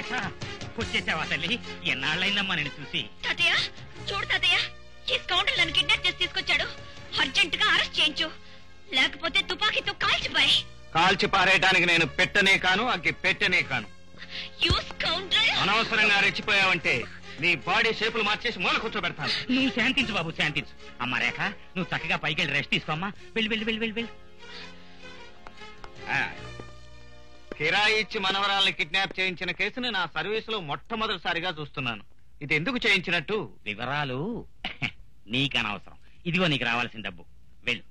రేఖ వచ్చేసావా తల్లి? ఎన్నాళ్ళైందమ్మా నేను చూసి. తాతయ్య చూడు తాతయ్య, ఈ స్కౌండర్ నన్ను కిడ్నాప్ చేసి తీసుకొచ్చాడు. అర్జెంట్ గా అరెస్ట్ చేయించు, లేకపోతే తుపాకీతో కాల్చిపోయి. కాల్చి పారేయటానికి నేను పెట్టనే కాను, అగ్గి పెట్టనే కాను. అనవసరంగా రెచ్చిపోయావంటే నీ బాడీ షేపులు మార్చేసి మూల కూర్చోబెడతాను. నువ్వు శాంతించు బాబు, శాంతించు. అమ్మా రేఖ, నువ్వు చక్కగా పైకి వెళ్ళి రెస్ట్ తీసుకోమ్మా. వెళ్ళి వెళ్ళి వెళ్ళి వెళ్ళి వెళ్ళి. కిరాయి ఇచ్చి మనవరాల్ని కిడ్నాప్ చేయించిన కేసుని నా సర్వీసులో మొట్టమొదటిసారిగా చూస్తున్నాను. ఇది ఎందుకు చేయించినట్టు వివరాలు నీకు అనవసరం. ఇదిగో నీకు రావాల్సిన డబ్బు. వెళ్ళు.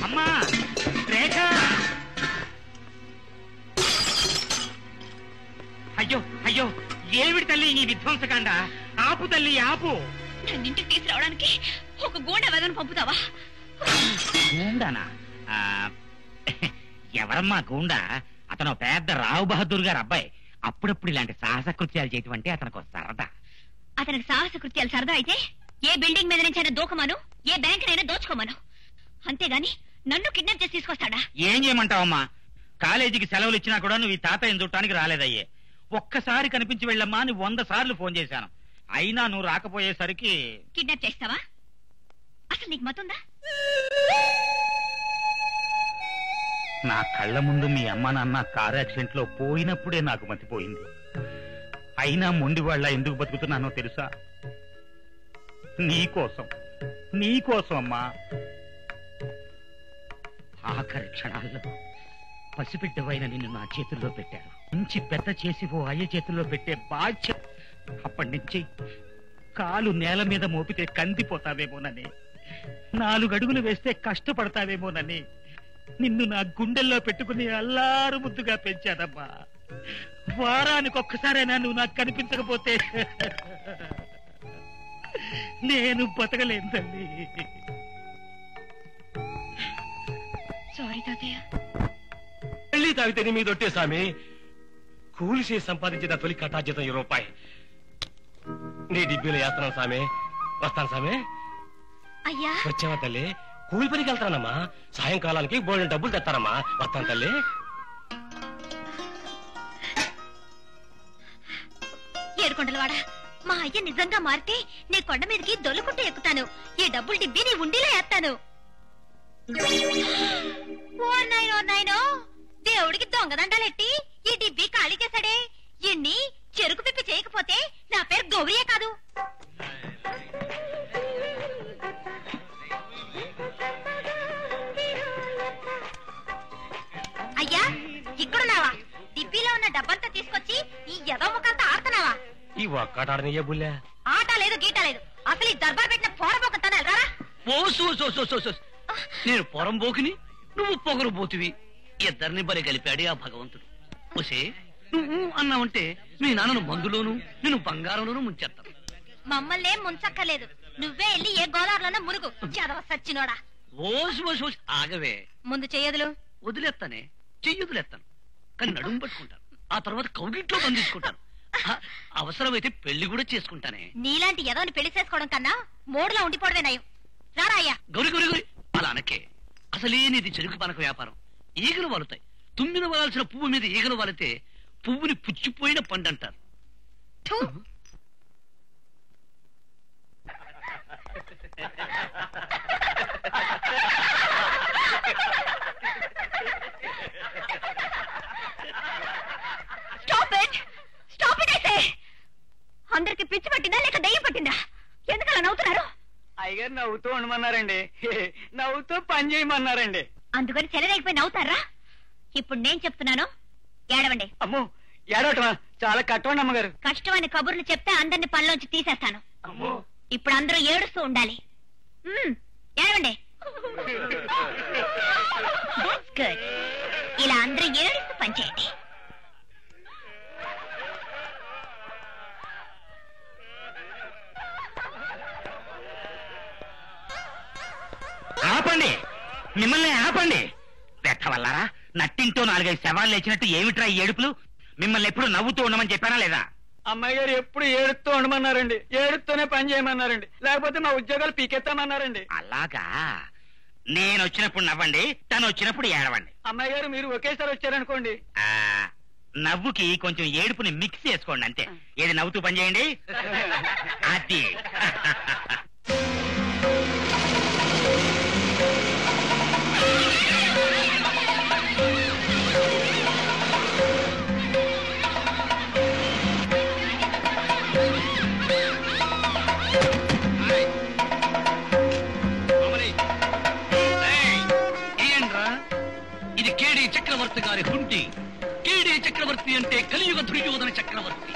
అమ్మా రేఖ, అయ్యో అయ్యో, ఏమిటి తల్లి ఈ విధ్వంసకాండ? ఆపు తల్లి, ఆపు. ఇంటికి తీసుకురావడానికి ఒక గూండా వెదను పంపుతావా? గూండానా? ఎవరమ్మా గూండా? అతను పెద్ద రావు బహదూర్ గారు అబ్బాయి. అప్పుడప్పుడు ఇలాంటి సాహస కృత్యాలు చేయటం అంటే అతనికి సరదా. అతనికి సాహస కృత్యాలు సరదా అయితే ఏ బిల్డింగ్ మీద నుంచైనా దూకమను, ఏ బ్యాంక్ నైనా దోచుకోమను. అంతేగాని నన్ను కిడ్నాప్ చేసి తీసుకొస్తాడా? ఏం చేయమంటావమ్మా? కాలేజీకి సెలవులు ఇచ్చినా కూడా నువ్వు ఈ తాతయ్యను చూడటానికి రాలేదయ్యే. ఒక్కసారి కనిపించి వెళ్ళమ్మా అని 100 సార్లు ఫోన్ చేశాను. అయినా నువ్వు రాకపోయేసరికి కిడ్నాప్ చేస్తావా? అసలు నీకు మతుందా? నా కళ్ళ ముందు మీ అమ్మ నాన్న కారు యాక్సిడెంట్ లో పోయినప్పుడే నాకు మతిపోయింది. అయినా మొండి వాళ్ళ ఎందుకు బతుకుతున్నానో తెలుసా? నీకోసం అమ్మా. ఆఖరి క్షణాల్లో పసిబిడ్డవైన నిన్ను నా చేతుల్లో పెట్టారు. మంచి పెద్ద చేసి ఓ అయ్య చేతుల్లో పెట్టే బాధ్యత. అప్పటి నుంచి కాలు నేల మీద మోపితే కందిపోతావేమోనని, 4 అడుగులు వేస్తే కష్టపడతావేమోనని నిన్ను నా గుండెల్లో పెట్టుకుని అల్లారు ముద్దుగా పెంచానమ్మా. వారానికి ఒక్కసారైనా నువ్వు నాకు కనిపించకపోతే నేను బతకలేను తల్లి. సారీ తాతయ్య. పెళ్లి తాగితే నీ మీదొట్టే సామి. కూలి చేసి సంపాదించిన తొలి కటాజితం ₹1. నీ డిబ్బీలో వేస్తున్నాను సామి. వస్తాను సామి. అయ్యా వచ్చావా తల్లి? కూలి పనికి వెళ్తానమ్మా. సాయంకాలానికి బోల్డెన్ డబ్బులు తెస్తానమ్మా. వస్తాను తల్లి. ఏడుకొండలవాడా, మా అయ్య నిజంగా మారితే నీ కొండ మీదకి దొల్లుకుంటూ ఎక్కుతాను. ఈ డబ్బులు డిబ్బి నీ ఉండిలో వేస్తాను. ఓ నాయనో, దేవుడికి దొంగదండాలెట్టి ఈ డిబ్బి ఖాళీ చేశాడే. ఇన్ని చెరుకు పిప్పి చేయకపోతే నా పేరు గౌరియే కాదు. అయ్యా ఇక్కడున్నావా? డిబ్బీలో ఉన్న డబ్బంతా తీసుకొచ్చి ఈ ఎదో ముఖంతా ఆడుతున్నావా? ఈ ఒక్కటాడనియ్యే బుల్లే. ఆట లేదు గీట లేదు. అసలు ఈ దర్బార్ పెట్టిన పోరబోకంతాను రారా. నేను పొరంబోకిని, నువ్వు పొగరుబోతువి. ఇద్దరిని బలి కలిపాడు ఆ భగవంతుడు. ఒసే, నువ్వు అన్నావంటే మీ నాన్నను మందులోను నేను బంగారంలోనూ ముంచేస్తాను. మమ్మల్ని ముంచక్కర్లేదు. నువ్వే వెళ్ళి ఏ గోదావరిలోనో మురుగు. చదవ సచ్చినోడా. ఓసి ఆగవే. ముందు చెయ్యదులు వదిలేస్తానే, చెయ్యొదిలేస్తాను. కానీ నడుము పట్టుకుంటాను. ఆ తర్వాత కౌగిట్లో బంధించుకుంటాను. అవసరమైతే పెళ్లి కూడా చేసుకుంటానే. నీలాంటి ఎదవని పెళ్లి చేసుకోవడం కన్నా మూడులో ఉండిపోవడమే నయం. రారా అయ్యా. గౌరి అలా అనకే. అసలే నీది చెరుకు పనక వ్యాపారం. ఈగలు వాలుతాయి. తుమ్మిన వాల్సిన పువ్వు మీద ఈగలు వాలితే పువ్వుని పుచ్చిపోయిన పండు అంటారు. అందరికి పిచ్చి పట్టిందా లేక దయ్యం పట్టిందా? ఎందుకలా నవ్వుతున్నారు? అయ్యగారు నవ్వుతూ ఉండమన్నారండి. నవ్వుతూ పని చేయమన్నారండి. అందుకని చెలరైపోయి నవ్వుతారా? ఇప్పుడు నేను చెప్తున్నాను, ఏడవండి. అమ్మో, ఏడవటమా? చాలా కట్టండి అమ్మగారు. కష్టమైన కబుర్లు చెప్తే అందరిని పనిలోంచి తీసేస్తాను. ఇప్పుడు అందరూ ఏడుస్తూ ఉండాలి. ఏడవండి. ఇలా అందరూ ఏడుస్తూ పనిచేయండి. ఆపండి, మిమ్మల్ని ఆపండి. పెట్టవల్లారా, నట్టింటో 4-5 శవాలు లేచినట్టు ఏమిట్రా ఈ ఏడుపులు? మిమ్మల్ని ఎప్పుడు నవ్వుతూ ఉండమని చెప్పానా లేదా? అమ్మాయి గారు ఎప్పుడు ఏడుస్తూ ఉండమన్నారండి, ఏడుస్తూనే పని చేయమన్నారండి, లేకపోతే మా ఉద్యోగాలు పీకెత్తామన్నారండి. అలాగా? నేను వచ్చినప్పుడు నవ్వండి, తను వచ్చినప్పుడు ఏడవండి. అమ్మాయి గారు మీరు ఒకేసారి వచ్చారనుకోండి, ఆ నవ్వుకి కొంచెం ఏడుపుని మిక్స్ చేసుకోండి అంతే. ఏది నవ్వుతూ పని చేయండి. అది ఇది కేడి చక్రవర్తి గారి హుండీ. కేడి చక్రవర్తి అంటే కలియుగ దుర్యోధన చక్రవర్తి.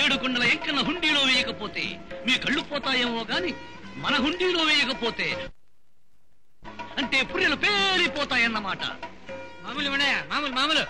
7 కొండల ఎంకన్న హుండీలో వేయకపోతే మీ కళ్ళు పోతాయేమో గాని మన హుండీలో వేయకపోతే అంటే పుర్రెలు పేలిపోతాయన్నమాట. మామూలు మామూలు